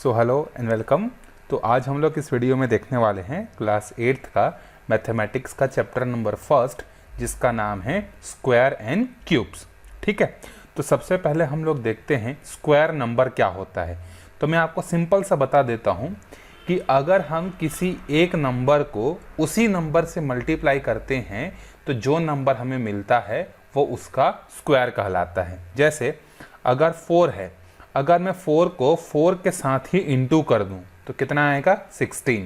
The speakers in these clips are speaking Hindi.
So hello and welcome. तो आज हम लोग इस वीडियो में देखने वाले हैं क्लास 8th का मैथमेटिक्स का चैप्टर नंबर फर्स्ट, जिसका नाम है स्क्वायर एंड क्यूब्स। ठीक है, तो सबसे पहले हम लोग देखते हैं स्क्वायर नंबर क्या होता है। तो मैं आपको सिंपल सा बता देता हूँ कि अगर हम किसी एक नंबर को उसी नंबर से मल्टीप्लाई करते हैं तो जो नंबर हमें मिलता है वो उसका स्क्वायर कहलाता है। जैसे अगर 4 है, अगर मैं 4 को 4 के साथ ही इंटू कर दूं तो कितना आएगा 16।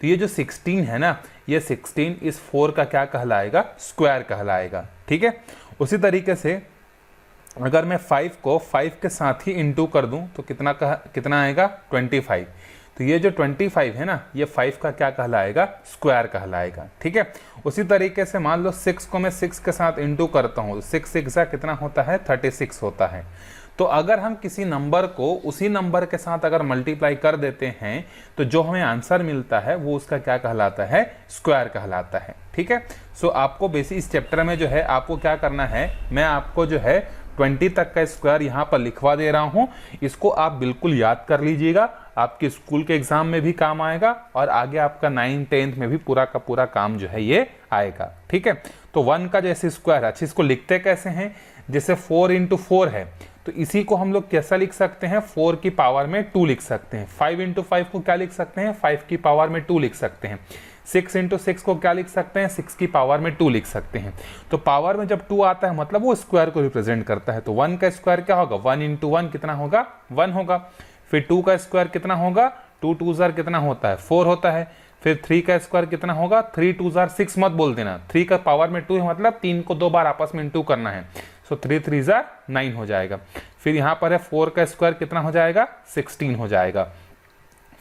तो ये जो 16 है ना, ये 16 इस 4 का क्या कहलाएगा, स्क्वायर कहलाएगा। ठीक है, उसी तरीके से अगर मैं 5 को 5 के साथ ही इंटू कर दूं तो कितना आएगा 25। तो ये जो 25 है ना, ये 5 का क्या कहलाएगा, स्क्वायर कहलाएगा। ठीक है, उसी तरीके से मान लो 6 को मैं 6 के साथ इंटू करता हूँ, 6 6 कितना होता है 36 होता है। तो अगर हम किसी नंबर को उसी नंबर के साथ अगर मल्टीप्लाई कर देते हैं तो जो हमें आंसर मिलता है वो उसका क्या कहलाता है, स्क्वायर कहलाता है। ठीक है, सो आपको बेसिक इस चैप्टर में जो है आपको क्या करना है, मैं आपको जो है 20 तक का स्क्वायर यहाँ पर लिखवा दे रहा हूँ। इसको आप बिल्कुल याद कर लीजिएगा, आपके स्कूल के एग्जाम में भी काम आएगा और आगे आपका 9th 10th में भी पूरा का पूरा काम जो है ये आएगा। ठीक है, तो 1 का जैसे स्क्वायर है, अच्छा इसको लिखते कैसे हैं, जैसे 4 × 4 है तो इसी को हम लोग कैसा लिख सकते हैं, 4 की पावर में 2 लिख सकते हैं। 5 × 5 को क्या लिख सकते हैं, 5 की पावर में 2 लिख सकते हैं। 6 × 6 को क्या लिख सकते हैं, 6 की पावर में 2 लिख सकते हैं। तो पावर में जब 2 आता है मतलब वो स्क्वायर को रिप्रेजेंट करता है। तो 1 का स्क्वायर क्या होगा, 1 × 1 कितना होगा, 1 होगा। फिर 2 का स्क्वायर कितना होगा, 2 × 2 कितना होता है, 4 होता है। फिर 3 का स्क्वायर कितना होगा, 3 × 2 = 6 मत बोल देना, 3 का पावर में 2 है मतलब 3 को 2 बार आपस में इंटू करना है। सो 3 × 3 = 9 हो जाएगा। फिर यहाँ पर है 4 का स्क्वायर कितना हो जाएगा, 16 हो जाएगा।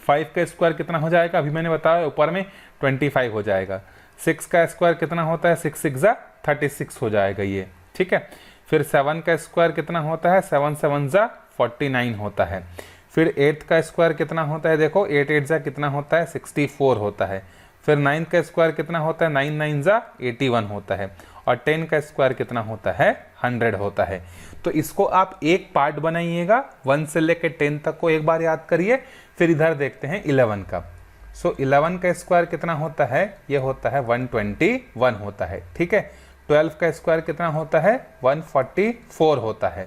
5 का स्क्वायर कितना हो जाएगा, अभी मैंने बताया ऊपर में 25 हो जाएगा। 6 का स्क्वायर कितना होता है, 6 6 = 36 हो जाएगा ये। ठीक है, फिर 7 का स्क्वायर कितना होता है, 7 7 = 49 होता है। फिर 8 का स्क्वायर कितना होता है, देखो 8 8 = कितना होता है, 64 होता है। फिर 9 का स्क्वायर कितना होता है, 9 9 = 81 होता है। और 10 का स्क्वायर कितना होता है, 100 होता है। तो इसको आप एक पार्ट बनाइएगा, 1 से लेकर 10 तक को एक बार याद करिए। फिर इधर देखते हैं 11 का। सो 11 का स्क्वायर कितना होता है, ये होता है 121 होता है। ठीक है, 12 का स्क्वायर कितना होता है, 144 होता है।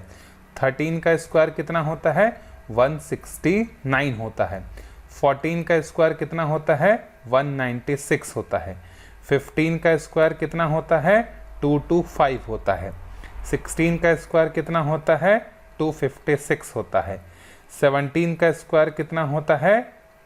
13 का स्क्वायर कितना होता है, 169 होता है। 14 का स्क्वायर कितना होता है, 196 होता है। 15 का स्क्वायर कितना होता है, 225 होता है। 16 का स्क्वायर कितना होता है, 256 होता है। 17 का स्क्वायर कितना होता है,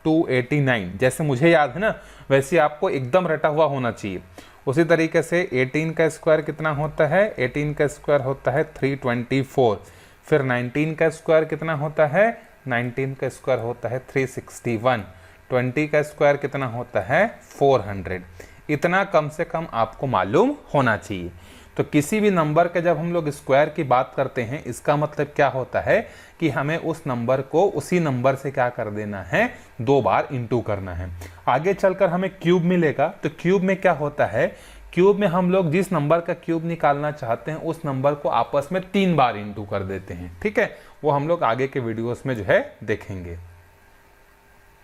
289। जैसे मुझे याद है ना वैसे आपको एकदम रटा हुआ होना चाहिए। उसी तरीके से 18 का स्क्वायर कितना होता है, 18 का स्क्वायर होता है 324। फिर 19 का स्क्वायर कितना होता है, 19 का स्क्वायर होता है 361। 20 का स्क्वायर कितना होता है, 400। इतना कम से कम आपको मालूम होना चाहिए। तो किसी भी नंबर के जब हम लोग स्क्वायर की बात करते हैं इसका मतलब क्या होता है कि हमें उस नंबर को उसी नंबर से क्या कर देना है, 2 बार इंटू करना है। आगे चलकर हमें क्यूब मिलेगा। तो क्यूब में क्या होता है, क्यूब में हम लोग जिस नंबर का क्यूब निकालना चाहते हैं उस नंबर को आपस में 3 बार इंटू कर देते हैं। ठीक है, वो हम लोग आगे के वीडियोस में जो है देखेंगे।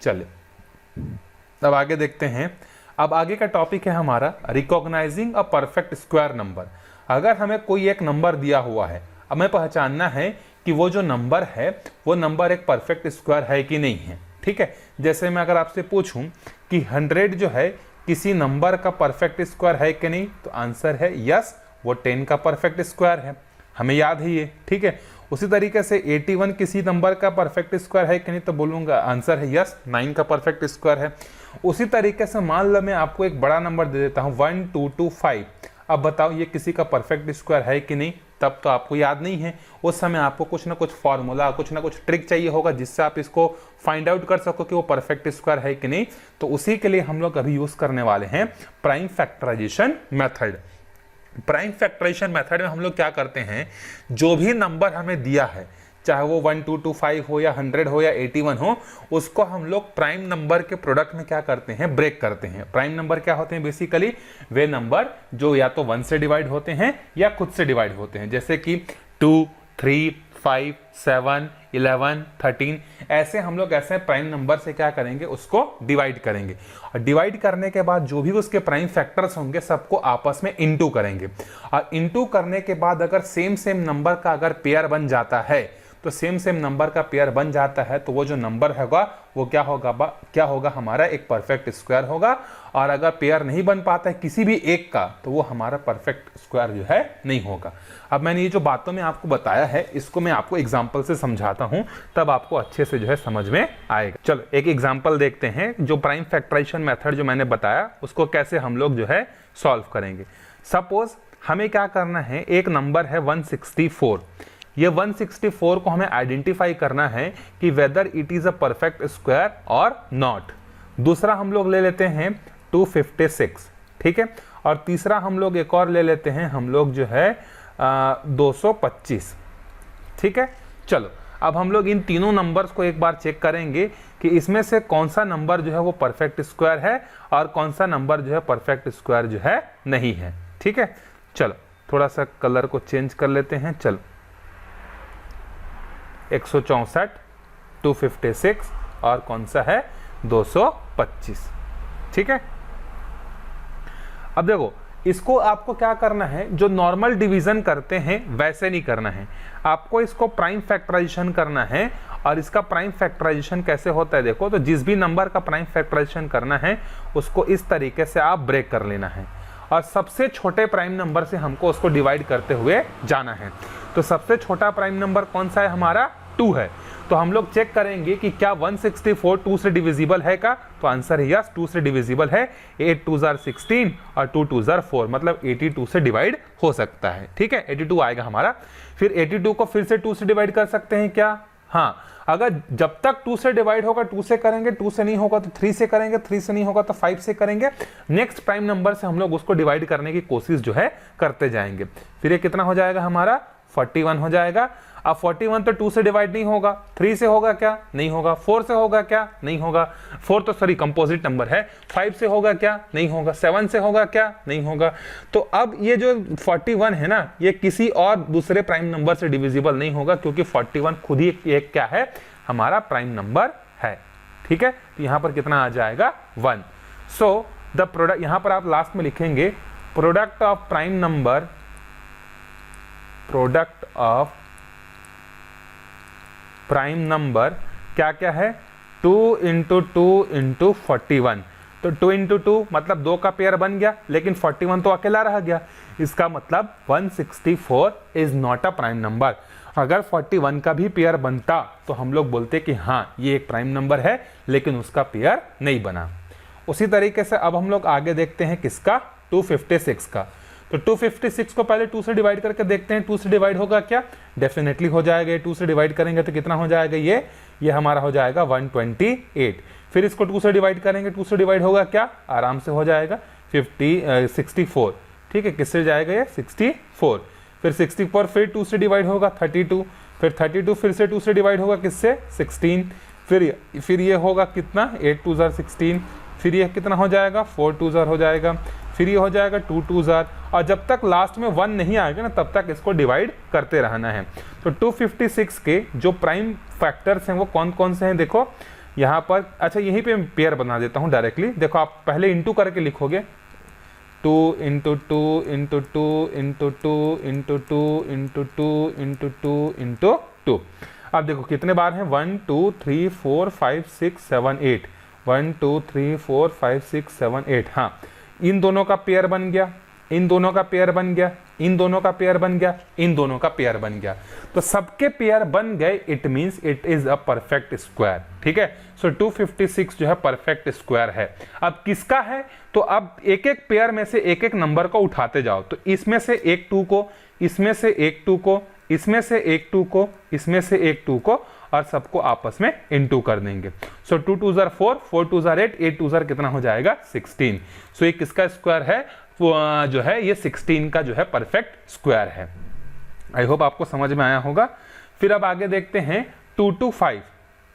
चलिए अब आगे देखते हैं। अब आगे का टॉपिक है हमारा recognising a perfect square number. अगर हमें कोई एक नंबर दिया हुआ है, हमें पहचानना है कि वो जो नंबर है वो नंबर एक परफेक्ट स्क्वायर है कि नहीं है। ठीक है, जैसे मैं अगर आपसे पूछूं कि 100 जो है किसी नंबर का परफेक्ट स्क्वायर है कि नहीं, तो आंसर है यस, वो 10 का परफेक्ट स्क्वायर है, हमें याद है ये। ठीक है, उसी तरीके से 81 किसी नंबर का परफेक्ट स्क्वायर है कि नहीं, तो बोलूंगा आंसर है यस, 9 का परफेक्ट स्क्वायर है। उसी तरीके से मान लो मैं आपको एक बड़ा नंबर दे देता हूँ 1225। अब बताओ ये किसी का परफेक्ट स्क्वायर है कि नहीं, तब तो आपको याद नहीं है। उस समय आपको कुछ ना कुछ फॉर्मूला, कुछ ना कुछ ट्रिक चाहिए होगा जिससे आप इसको फाइंड आउट कर सको कि वो परफेक्ट स्क्वायर है कि नहीं। तो उसी के लिए हम लोग अभी यूज करने वाले हैं prime factorisation method. Prime factorisation method में हम लोग क्या करते हैं, जो भी नंबर हमें दिया है, चाहे वो 1225 हो या 100 हो या 81 हो, उसको हम लोग प्राइम नंबर के प्रोडक्ट में क्या करते हैं, ब्रेक करते हैं। प्राइम नंबर क्या होते हैं, बेसिकली वे नंबर जो या तो 1 से डिवाइड होते हैं या खुद से डिवाइड होते हैं। जैसे कि 2, 3, 5, 7, 11, 13 ऐसे हम लोग ऐसे प्राइम नंबर से क्या करेंगे, उसको डिवाइड करेंगे। और डिवाइड करने के बाद जो भी उसके प्राइम फैक्टर्स होंगे सबको आपस में इंटू करेंगे। और इंटू करने के बाद अगर सेम नंबर का अगर पेयर बन जाता है, तो सेम नंबर का पेयर बन जाता है, तो वो जो नंबर होगा वो क्या होगा हमारा एक परफेक्ट स्क्वायर होगा। और अगर पेयर नहीं बन पाता है किसी भी एक का, तो वो हमारा परफेक्ट स्क्वायर जो है नहीं होगा। अब मैंने ये जो बातों में आपको बताया है, इसको मैं आपको एग्जांपल से समझाता हूं, तब आपको अच्छे से जो है समझ में आएगा। चलो एक एग्जांपल देखते हैं, जो प्राइम फैक्टराइजेशन मेथड जो मैंने बताया उसको कैसे हम लोग जो है सॉल्व करेंगे। सपोज हमें क्या करना है, एक नंबर है 164। ये 164 को हमें आइडेंटिफाई करना है कि whether it is a perfect square or not. दूसरा हम लोग ले लेते हैं 256, ठीक है। और तीसरा हम लोग एक और ले लेते हैं, हम लोग जो है 225, ठीक है। चलो अब हम लोग इन तीनों नंबर्स को एक बार चेक करेंगे कि इसमें से कौन सा नंबर जो है वो परफेक्ट स्क्वायर है और कौन सा नंबर जो है परफेक्ट स्क्वायर जो है नहीं है, ठीक है। चलो थोड़ा सा कलर को चेंज कर लेते हैं। चलो 164, 256 और कौन सा है 225, ठीक है। अब देखो इसको आपको क्या करना है, जो नॉर्मल डिवीजन करते हैं वैसे नहीं करना है, आपको इसको प्राइम फैक्टराइजेशन करना है। और इसका प्राइम फैक्टराइजेशन कैसे होता है, देखो तो जिस भी नंबर का प्राइम फैक्टराइजेशन करना है उसको इस तरीके से आप ब्रेक कर लेना है और सबसे छोटे प्राइम नंबर से हमको उसको डिवाइड करते हुए जाना है। तो सबसे छोटा प्राइम नंबर कौन सा है हमारा, 2 है। तो हम लोग चेक करेंगे कि क्या 164 2 से डिविजिबल है का, तो आंसर है यस 2 से डिविजिबल है। 8 2 जार 16 और 2 2 जार 4, मतलब 82 से डिवाइड हो सकता है, ठीक है। 82 आएगा हमारा। फिर 82 को फिर से 2 से डिवाइड कर सकते हैं क्या, हाँ। अगर जब तक 2 से डिवाइड होगा 2 से करेंगे, 2 से नहीं होगा तो 3 से करेंगे, 3 से नहीं होगा तो 5 से करेंगे। नेक्स्ट प्राइम नंबर से हम लोग उसको डिवाइड करने की कोशिश जो है करते जाएंगे। फिर ये कितना हो जाएगा हमारा 41 हो जाएगा। अब 41 तो 2 से डिवाइड नहीं होगा, 3 से होगा क्या, नहीं होगा। 4 से होगा क्या, नहीं होगा। 4 तो सॉरी कंपोजिट नंबर है। 5 से होगा क्या, नहीं होगा। 7 से होगा क्या, नहीं होगा। तो अब ये जो 41 है ना, ये किसी और दूसरे प्राइम नंबर से डिविजिबल नहीं होगा, क्योंकि 41 खुद ही एक क्या है हमारा प्राइम नंबर है, ठीक है। तो यहां पर कितना आ जाएगा 1। सो द प्रोडक्ट, यहां पर आप लास्ट में लिखेंगे product of prime number, product of prime number क्या क्या है, 2 × 2 × 41। तो 2 × 2 मतलब 2 का पेयर बन गया, लेकिन 41 तो अकेला रह गया। इसका मतलब 164 is not a prime number. अगर 41 का भी पेयर बनता तो हम लोग बोलते कि हाँ ये एक प्राइम नंबर है, लेकिन उसका पेयर नहीं बना। उसी तरीके से अब हम लोग आगे देखते हैं किसका, 256 का। तो 256 को पहले 2 से डिवाइड करके देखते हैं, 2 से डिवाइड होगा क्या, डेफिनेटली हो जाएगा। 2 से डिवाइड करेंगे तो कितना हो जाएगा, ये हमारा हो जाएगा 128। फिर इसको 2 से डिवाइड करेंगे, 2 से डिवाइड होगा क्या, आराम से हो जाएगा 64, ठीक है। किससे जाएगा ये 64। फिर 64 फिर 2 से डिवाइड होगा 32, फिर 32 फिर से 2 से डिवाइड होगा किससे 16। फिर ये होगा कितना 8 2 जार 16। फिर ये कितना हो जाएगा 4 2 जार हो जाएगा। फिर ये हो जाएगा 2 2 जार। और जब तक लास्ट में 1 नहीं आएगा ना, तब तक इसको डिवाइड करते रहना है। तो 256 के जो प्राइम फैक्टर्स हैं वो कौन कौन से हैं, देखो यहाँ पर। अच्छा यहीं पे पेयर बना देता हूँ डायरेक्टली। देखो आप पहले इंटू करके लिखोगे, 2 × 2 × 2 × 2 × 2 × 2 × 2 × 2। अब देखो कितने बार हैं, 1 2 3 4 5 6 7 8। 1 2 3 4 5 6 7 8। हाँ, इन दोनों का पेयर बन गया, इन दोनों का पेयर बन गया, इन दोनों का पेयर बन गया, इन दोनों का पेयर बन गया। तो सबके पेयर बन गए, it means it is a perfect square, ठीक है। सो 256 जो है परफेक्ट स्क्वायर है। अब किसका है, तो अब एक एक पेयर में से एक एक नंबर को उठाते जाओ। तो इसमें से एक 2 को, इसमें से एक 2 को, इसमें से एक 2 को, इसमें से एक 2 को, और सबको आपस में इनटू कर देंगे। सो 2 2 जार 4, 4 2 जार 8, 8 2 जार कितना हो जाएगा 16। सो ये किसका स्क्वायर है, वो जो है ये 16 का जो है परफेक्ट स्क्वायर है। आई होप आपको समझ में आया होगा। फिर अब आगे देखते हैं 2 2 5।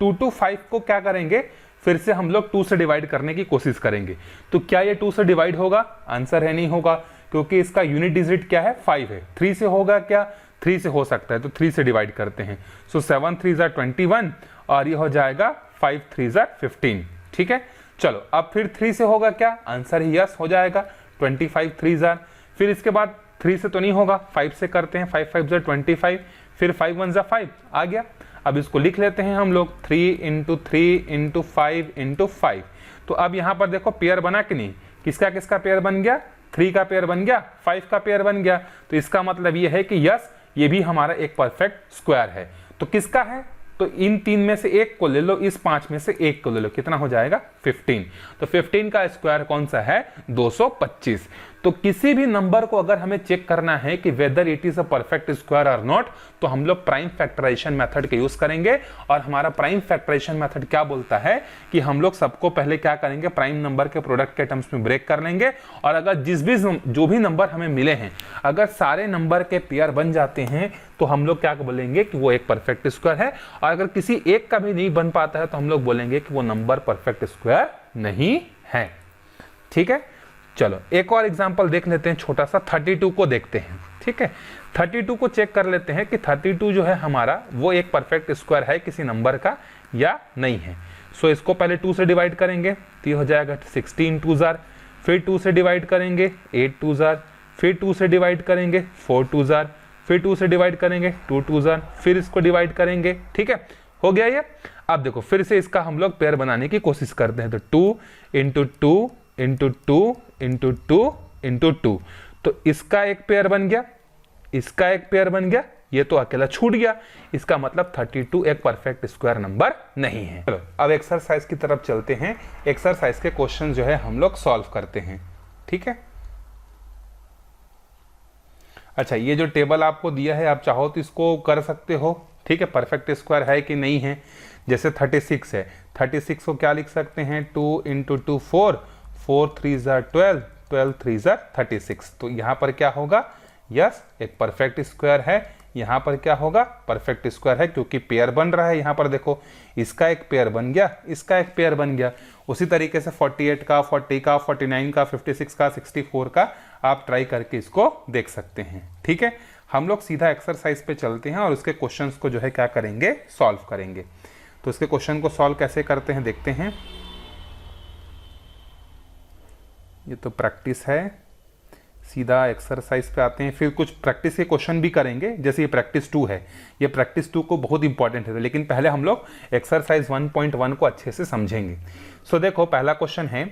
2 2 5 को क्या करेंगे, फिर से हम लोग 2 से डिवाइड करने की कोशिश करेंगे। तो क्या ये 2 से डिवाइड होगा, आंसर है नहीं होगा, क्योंकि इसका यूनिट डिजिट क्या है 5 है। 3 से होगा क्या, 3 से हो सकता है तो 3 से डिवाइड करते हैं। सो 7 3 ज़ा 21 और ये हो जाएगा 5 3 ज़ा 15। ठीक है, चलो अब फिर 3 से होगा क्या, आंसर ही यस हो जाएगा 25 3 ज़ा। फिर इसके बाद 3 से तो नहीं होगा, 5 से करते हैं, 5 5 ज़ा 25, फिर 5 1 ज़ा 5 आ गया। अब इसको लिख लेते हैं हम लोग 3 × 3 × 5 × 5। तो अब यहाँ पर देखो पेयर बना कि नहीं, किसका किसका पेयर बन गया, 3 का पेयर बन गया, 5 का पेयर बन गया। तो इसका मतलब ये है कि यस ये भी हमारा एक परफेक्ट स्क्वायर है। तो किसका है, तो इन 3 में से एक को ले लो, इस 5 में से एक को ले लो, कितना हो जाएगा 15। तो 15 का स्क्वायर कौन सा है, 225। तो किसी भी नंबर को अगर हमें चेक करना है कि whether it is a perfect square or not, तो हम लोग प्राइम फैक्टराइजेशन मेथड के यूज करेंगे। और हमारा प्राइम फैक्टराइजेशन मेथड क्या बोलता है कि हम लोग सबको पहले क्या करेंगे, प्राइम नंबर के प्रोडक्ट के टर्म्स में ब्रेक कर लेंगे। और अगर जो भी नंबर हमें मिले हैं, अगर सारे नंबर के पेयर बन जाते हैं तो हम लोग क्या बोलेंगे कि वो एक परफेक्ट स्क्वायर है। और अगर किसी एक का भी नहीं बन पाता है तो हम लोग बोलेंगे कि वो नंबर परफेक्ट स्क्वायर नहीं है। ठीक है, चलो एक और एग्जांपल देख लेते हैं, छोटा सा 32 को देखते हैं। ठीक है, 32 को चेक कर लेते हैं कि 32 जो है हमारा वो एक परफेक्ट स्क्वायर है किसी नंबर का या नहीं है। सो इसको पहले 2 से डिवाइड करेंगे तो ये हो जाएगा 16 2 ज़ार, फिर 2 से डिवाइड करेंगे 8 2 ज़ार, फिर 2 से डिवाइड करेंगे 4 2 ज़ार, फिर 2 से डिवाइड करेंगे 2 2 ज़ार, फिर इसको डिवाइड करेंगे। ठीक है, हो गया ये। अब देखो फिर से इसका हम लोग पेयर बनाने की कोशिश करते हैं। तो 2 × 2 × 2 × 2 × 2, तो इसका एक पेयर बन गया, इसका एक पेयर बन गया, ये तो अकेला छूट गया। इसका मतलब 32 एक परफेक्ट स्क्वायर नंबर नहीं है। चलो अब एक्सरसाइज की तरफ चलते हैं। एक्सरसाइज के क्वेश्चन जो है हम लोग सॉल्व करते हैं। ठीक है, अच्छा ये जो टेबल आपको दिया है आप चाहो तो इसको कर सकते हो। ठीक है, परफेक्ट स्क्वायर है कि नहीं है। जैसे 36 है, 36 को क्या लिख सकते हैं, 2 × 2 4, 4 3 ज़ा 12, 12 3 ज़ा 36। तो यहाँ पर क्या होगा, यस एक परफेक्ट स्क्वायर है। यहाँ पर क्या होगा, परफेक्ट स्क्वायर है क्योंकि पेयर बन रहा है। यहाँ पर देखो इसका एक पेयर बन गया, इसका एक पेयर बन गया। उसी तरीके से 48 का, 40 का, 49 का, 56 का, 64 का आप ट्राई करके इसको देख सकते हैं। ठीक है, हम लोग सीधा एक्सरसाइज पे चलते हैं और उसके क्वेश्चंस को जो है क्या करेंगे, सॉल्व करेंगे। तो इसके क्वेश्चन को सॉल्व कैसे करते हैं देखते हैं। ये तो प्रैक्टिस है, सीधा एक्सरसाइज पे आते हैं। फिर कुछ प्रैक्टिस के क्वेश्चन भी करेंगे, जैसे ये प्रैक्टिस 2 है। ये प्रैक्टिस 2 को बहुत इंपॉर्टेंट है, लेकिन पहले हम लोग एक्सरसाइज 1.1 को अच्छे से समझेंगे। सो देखो पहला क्वेश्चन है,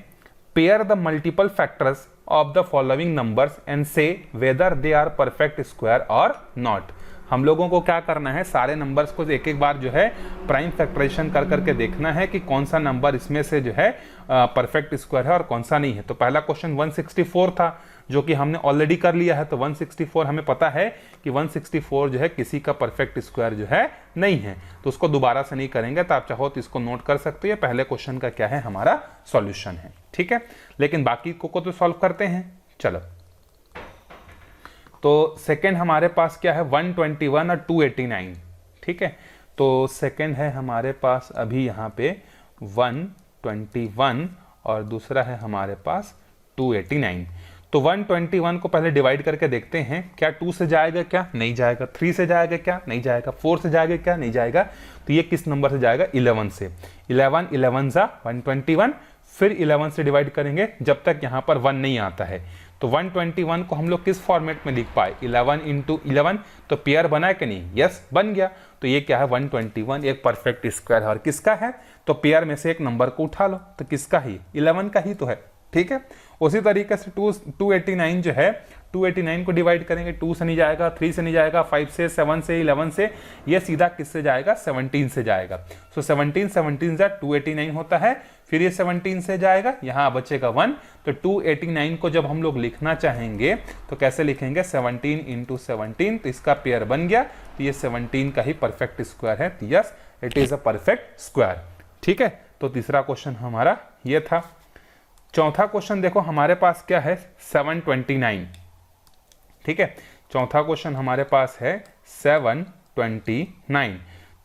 pair the multiple factors of the following numbers and say whether they are perfect square or not. हम लोगों को क्या करना है, सारे नंबर्स को एक एक बार जो है प्राइम फैक्टराइजेशन कर करके देखना है कि कौन सा नंबर इसमें से जो है परफेक्ट स्क्वायर है और कौन सा नहीं है। तो पहला क्वेश्चन 164 था जो कि हमने ऑलरेडी कर लिया है। तो 164 हमें पता है कि 164 जो है किसी का परफेक्ट स्क्वायर जो है नहीं है, तो उसको दोबारा से नहीं करेंगे। तो आप चाहो तो इसको नोट कर सकते हो, पहले क्वेश्चन का क्या है हमारा सॉल्यूशन है। ठीक है, लेकिन बाकी को तो सॉल्व करते हैं। चलो तो सेकंड हमारे पास क्या है, 121 और 289। ठीक है, तो सेकंड है हमारे पास अभी यहाँ पे 121 और दूसरा है हमारे पास 289। तो 121 को पहले डिवाइड करके देखते हैं, क्या 2 से जाएगा, क्या नहीं जाएगा, 3 से जाएगा, क्या नहीं जाएगा, 4 से जाएगा, क्या नहीं जाएगा। तो ये किस नंबर से जाएगा, 11 से। 11 11 ज़ा 121, फिर 11 से डिवाइड करेंगे जब तक यहाँ पर 1 नहीं आता है। तो 121 को हम लोग किस फॉर्मेट में लिख पाए, 11 × 11। तो पेयर बना कि नहीं, यस बन गया। तो ये क्या है, 121 एक परफेक्ट स्क्वायर है। और किसका है, तो पेयर में से एक नंबर को उठा लो, तो किसका ही, 11 का ही तो है। ठीक है, उसी तरीके से 289 जो है, 289 को डिवाइड करेंगे, 2 से नहीं जाएगा, 3 से नहीं जाएगा, 5 से, 7 से, 11 से, ये सीधा किससे जाएगा, 17 से जाएगा। सो 17 17 ज़ा 289 होता है, फिर ये 17 से जाएगा, यहाँ बचेगा 1। तो 289 को जब हम लोग लिखना चाहेंगे तो कैसे लिखेंगे, 17 × 17। तो इसका पेयर बन गया, तो ये 17 का ही परफेक्ट स्क्वायर है। Yes it is a perfect square. ठीक है, तो तीसरा क्वेश्चन हमारा ये था। चौथा क्वेश्चन देखो हमारे पास क्या है, 729। ठीक है, चौथा क्वेश्चन हमारे पास है 729।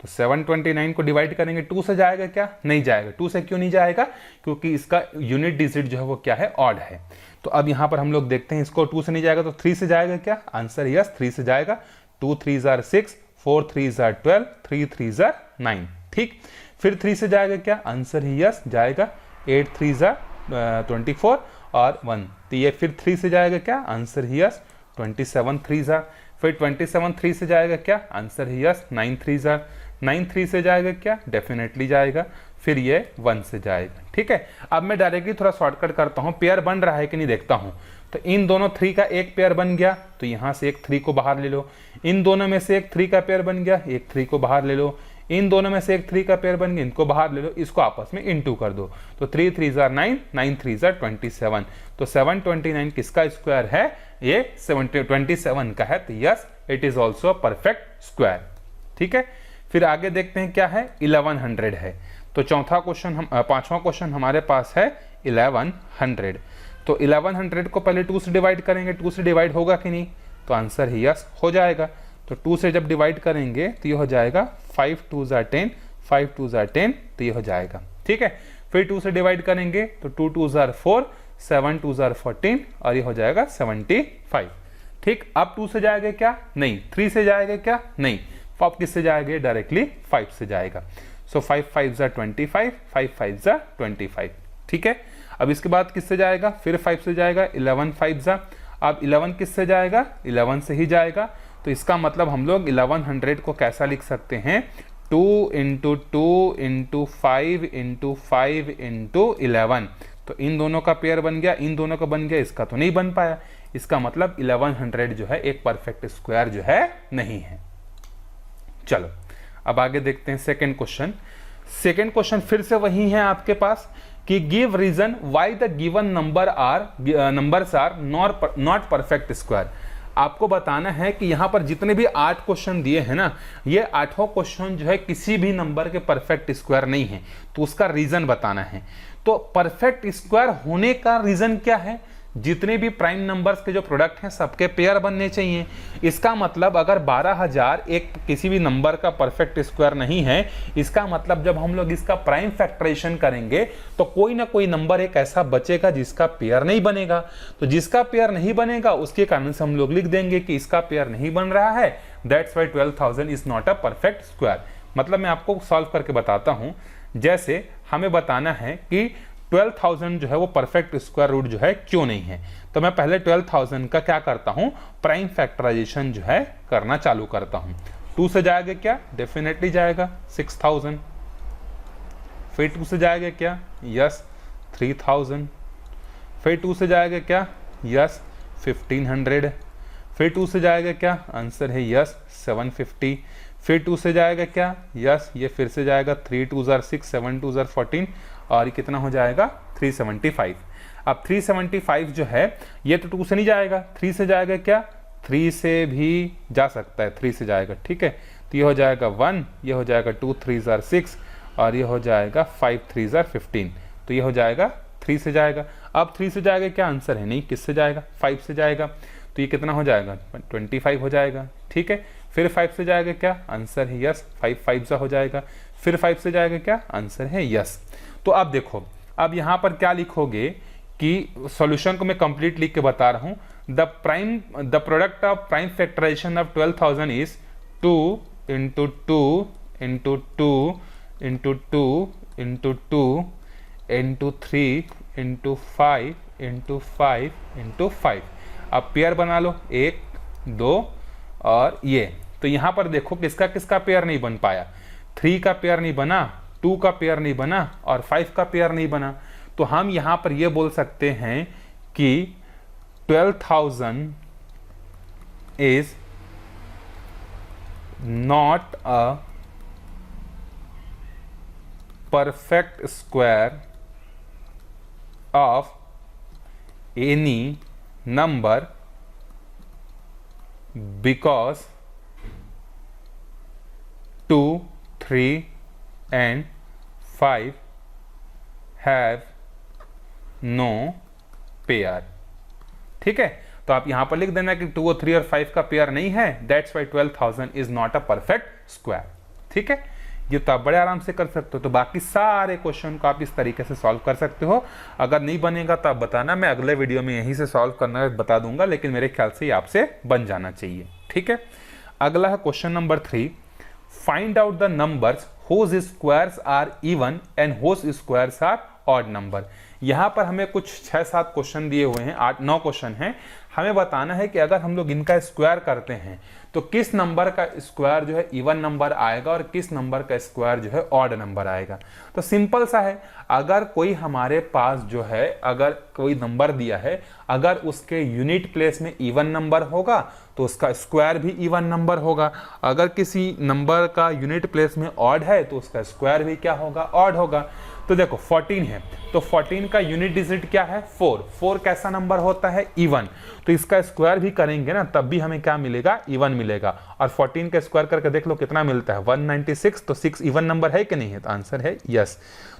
तो 729 को डिवाइड करेंगे, 2 से जाएगा, क्या नहीं जाएगा। 2 से क्यों नहीं जाएगा, क्योंकि इसका यूनिट डिजिट जो है वो क्या है, ऑड है। तो अब यहाँ पर हम लोग देखते हैं, इसको 2 से नहीं जाएगा तो 3 से जाएगा, क्या आंसर यस 3 से जाएगा। 2 3 जार 6, 4 3 जार 12, 3 3 जार 9। ठीक, फिर 3 से जाएगा क्या, आंसर ही यस जाएगा। 8 3 जार 24 और 1, तो ये फिर 3 से जाएगा क्या, आंसर ही यस। 27 3 जार, फिर 27 3 से जाएगा क्या, आंसर ही यस। 9 3 जार, 9 3 से जाएगा क्या, डेफिनेटली जाएगा। फिर ये 1 से जाएगा। ठीक है, अब मैं डायरेक्टली थोड़ा शॉर्टकट करता हूँ, पेयर बन रहा है कि नहीं देखता हूँ। तो इन दोनों 3 का एक पेयर बन गया, तो यहाँ से एक 3 को बाहर ले लो। इन दोनों में से एक 3 का पेयर बन गया, एक 3 को बाहर ले लो। इन दोनों में से एक 3 का पेयर बन गया, इनको बाहर ले लो, इसको आपस में इनटू कर दो। तो 3 3 जार 9, 9 3 जार 27। तो 729 किसका स्क्वायर है, ये 27 का है। तो yes, it is also perfect square. ठीक है, फिर आगे देखते हैं क्या है, 1100 है। तो पांचवा क्वेश्चन हमारे पास है 1100। तो 1100 को पहले 2 से डिवाइड करेंगे, 2 से डिवाइड होगा कि नहीं, तो आंसर ही यस हो जाएगा। तो 2 से जब डिवाइड करेंगे तो ये हो जाएगा 5 2 जार 10, 5 2 जार 10, तो ये हो जाएगा। ठीक है, फिर 2 से डिवाइड करेंगे तो 2 2 जार 4, 7 2 जार 14 और ये हो जाएगा 75। ठीक, अब 2 से जाएगा क्या, नहीं। 3 से जाएगा क्या, नहीं। अब किससे जाएगा, डायरेक्टली 5 से जाएगा। सो 5 5 जार 25, 5 5 जार 25। ठीक है, अब इसके बाद किससे जाएगा, फिर 5 से जाएगा, 11 5 जार। अब 11 किससे जाएगा, 11 से ही जाएगा। तो इसका मतलब हम लोग 1100 को कैसा लिख सकते हैं, 2 इंटू 2 इंटू 5 इंटू 5 इंटू 11। तो इन दोनों का पेयर बन गया, इन दोनों का बन गया, इसका तो नहीं बन पाया। इसका मतलब 1100 जो है एक परफेक्ट स्क्वायर जो है नहीं है। चलो अब आगे देखते हैं सेकंड क्वेश्चन। सेकंड क्वेश्चन फिर से वही है आपके पास कि give reason why the given numbers are not perfect square. आपको बताना है कि यहाँ पर जितने भी 8 क्वेश्चन दिए हैं ना, ये 8 क्वेश्चन जो है किसी भी नंबर के परफेक्ट स्क्वायर नहीं है। तो उसका रीजन बताना है। तो परफेक्ट स्क्वायर होने का रीजन क्या है, जितने भी प्राइम नंबर्स के जो प्रोडक्ट हैं सबके पेयर बनने चाहिए। इसका मतलब अगर 12000 एक किसी भी नंबर का परफेक्ट स्क्वायर नहीं है, इसका मतलब जब हम लोग इसका प्राइम फैक्टराइजेशन करेंगे तो कोई ना कोई नंबर एक ऐसा बचेगा जिसका पेयर नहीं बनेगा। तो जिसका पेयर नहीं बनेगा उसके कारण से हम लोग लिख देंगे कि इसका पेयर नहीं बन रहा है, that's why 12000 is not a perfect square. मतलब मैं आपको सॉल्व करके बताता हूं। जैसे हमें बताना है कि 12000 जो है वो परफेक्ट स्क्वायर रूट जो है क्यों नहीं है। तो मैं पहले 12000 का क्या करता हूं, प्राइम फैक्टराइजेशन जो है करना चालू करता हूं। 2 से जाएगा क्या, डेफिनेटली जाएगा 6000। फिर 2 से जाएगा क्या, यस 3000। फिर 2 से जाएगा क्या, यस 1500। फिर 2 से जाएगा क्या, आंसर है यस 750। फिर 2 से जाएगा क्या, यस ये फिर से जाएगा 3 2 जार 6, 7 2 जार 14 और ये कितना हो जाएगा 375। अब 375 जो है ये तो 2 से नहीं जाएगा, 3 से जाएगा क्या, 3 से भी जा सकता है, 3 से जाएगा। ठीक है, तो ये हो जाएगा 1, ये हो जाएगा 2 3 जार 6 और ये हो जाएगा 5 3 जार 15। तो ये हो जाएगा 3 से जाएगा। अब 3 से जाएगा क्या, आंसर है नहीं, किससे जाएगा, 5 से जाएगा। तो ये कितना हो जाएगा 25 हो जाएगा। ठीक है, फिर 5 से जाएगा क्या, आंसर है यस 5 5 हो जाएगा। फिर 5 से जाएगा क्या, आंसर है यस। तो अब देखो, अब यहाँ पर क्या लिखोगे कि सॉल्यूशन को मैं कंप्लीट लिख के बता रहा हूँ। The product of prime factorisation of 12000 is 2 into 2 into 2 into 2 into 2 into 3 into 5 into 5 into 5। अब पेयर बना लो, 1 2 और ये। तो यहाँ पर देखो किसका किसका पेयर नहीं बन पाया, 3 का पेयर नहीं बना, 2 का पेयर नहीं बना और 5 का पेयर नहीं बना। तो हम यहां पर यह बोल सकते हैं कि 12000 is not a perfect square of any number because 2 3 and 5 have no pair। ठीक है, तो आप यहां पर लिख देना कि 2 और 3 और 5 का पेयर नहीं है, that's why 12000 is not a perfect square. ठीक है, ये तो आप बड़े आराम से कर सकते हो। तो बाकी सारे क्वेश्चन को आप इस तरीके से सॉल्व कर सकते हो। अगर नहीं बनेगा तो आप बताना, मैं अगले वीडियो में यहीं से सॉल्व करना बता दूंगा, लेकिन मेरे ख्याल से ये आपसे बन जाना चाहिए। ठीक है, अगला है question number 3, find out the numbers whose squares are even and whose squares are odd number. यहाँ पर हमें कुछ 6-7 क्वेश्चन दिए हुए हैं, 8-9 क्वेश्चन हैं। हमें बताना है कि अगर हम लोग इनका स्क्वायर करते हैं तो किस नंबर का स्क्वायर जो है इवन नंबर आएगा और किस नंबर का स्क्वायर जो है ऑड नंबर आएगा। तो सिंपल सा है, अगर कोई हमारे पास जो है अगर कोई नंबर दिया है, अगर उसके यूनिट प्लेस में इवन नंबर होगा तो उसका स्क्वायर भी इवन नंबर होगा। अगर किसी नंबर का यूनिट प्लेस में ऑड है तो उसका स्क्वायर भी क्या होगा, ऑड होगा। तो देखो 14 है, तो 14 का यूनिट डिजिट क्या है, 4। 4 कैसा नंबर होता है, इवन। तो इसका स्क्वायर भी करेंगे ना तब भी हमें क्या मिलेगा, इवन मिलेगा। और 14 का स्क्वायर करके देख लो कितना मिलता है, 196। तो 6 इवन नंबर है कि नहीं है, तो आंसर है यस।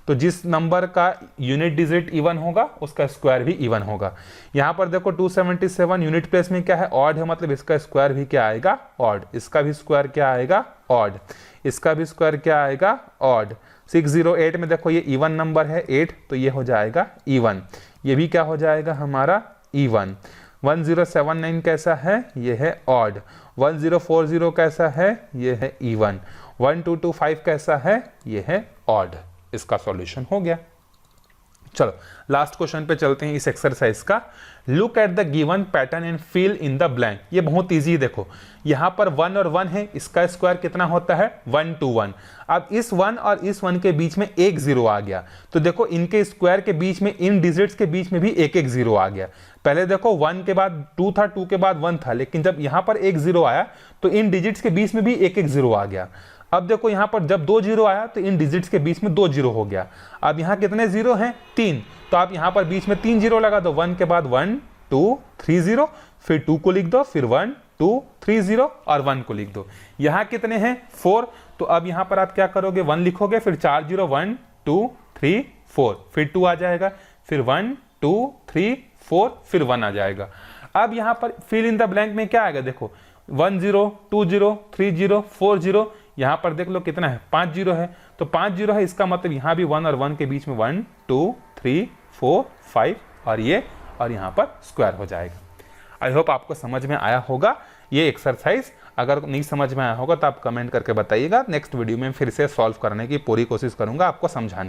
तो जिस नंबर का यूनिट डिजिट इवन होगा उसका स्क्वायर भी इवन होगा। यहाँ पर देखो 277 यूनिट प्लेस में क्या है, ऑड है, मतलब इसका स्क्वायर भी क्या आएगा, ऑड। इसका भी स्क्वायर क्या आएगा, ऑड। इसका भी स्क्वायर क्या आएगा, ऑड। 608 में देखो ये इवन नंबर है 8, तो ये हो जाएगा इवन। ये भी क्या हो जाएगा हमारा, इवन। 1079 कैसा है, ये है ऑड। 1040 कैसा है, ये है इवन। 1225 कैसा है, ये है ऑड। इसका सॉल्यूशन हो गया। चलो लास्ट क्वेश्चन पे चलते हैं इस एक्सरसाइज का। Look at the given pattern and fill in the blank. ये बहुत इजी है, देखो यहाँ पर 1 और 1 है, इसका स्क्वायर कितना होता है, 1 to 1। अब इस 1 और इस 1 के बीच में एक 0 आ गया, तो देखो इनके स्क्वायर के बीच में, इन डिजिट्स के बीच में भी एक 0 आ गया। पहले देखो 1 के बाद 2 था, 2 के बाद 1 था, लेकिन जब यहाँ पर एक 0 आया तो इन डिजिट्स के बीच में भी एक 0 आ गया। अब देखो यहाँ पर जब 2 0 आया तो इन डिजिट्स के बीच में 2 0 हो गया। अब यहाँ कितने 0 हैं, 3। तो आप यहाँ पर बीच में 3 0 लगा दो, 1 के बाद 1 2 3 0, फिर 2 को लिख दो, फिर 1 2 3 0 और 1 को लिख दो। यहाँ कितने हैं, 4। तो अब यहाँ पर आप क्या करोगे, 1 लिखोगे, फिर 4 0 1 2 3 4, फिर 2 आ जाएगा, फिर 1 2 3 4, फिर 1 आ जाएगा। अब यहाँ पर फिल इन द ब्लैंक में क्या आएगा, देखो 1 0 2 0 3 0 4 0, यहाँ पर देख लो कितना है, 5 0 है। तो 5 0 है, इसका मतलब यहाँ भी 1 और 1 के बीच में 1 2 3 4 5 और ये, और यहाँ पर स्क्वायर हो जाएगा। आई होप आपको समझ में आया होगा ये एक्सरसाइज। अगर नहीं समझ में आया होगा तो आप कमेंट करके बताइएगा। नेक्स्ट वीडियो में फिर से सॉल्व करने की पूरी कोशिश करूंगा आपको समझाने की।